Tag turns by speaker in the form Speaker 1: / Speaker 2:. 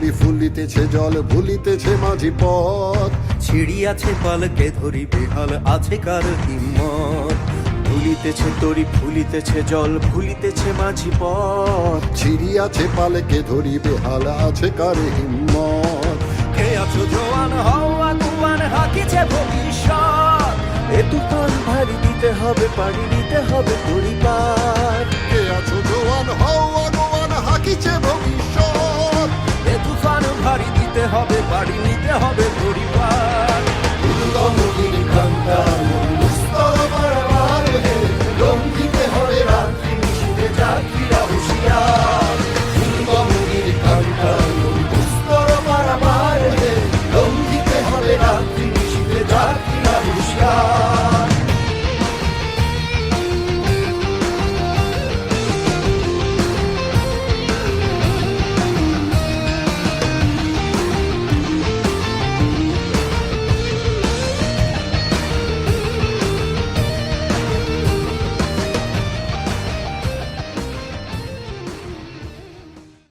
Speaker 1: ধরি ফুলিতেছে জল ভুলিতেছে মাঝি পথ।
Speaker 2: ছিড়িয়াছে পালকে ধরি বেহাল আছে কার হিম্মত। ভুলিতেছে তরি ফুলিতেছে জল ভুলিতেছে মাঝি পথ।
Speaker 1: ছিড়িয়াছে পালকে ধরি বেহাল আছে কার হিম্মত।
Speaker 2: কে আছো জোয়ান হও আগুয়ান হাকিছে ভবিষ্যৎ। এ তুফান ভারী দিতে হবে পাড়ি দিতে হবে পরিবার।
Speaker 1: কে আছো জোয়ান হও আগুয়ান হাকিছে ভবিষ্যৎ।
Speaker 2: এ তুফান ভারী দিতে হবে পাড়ি নিতে হবে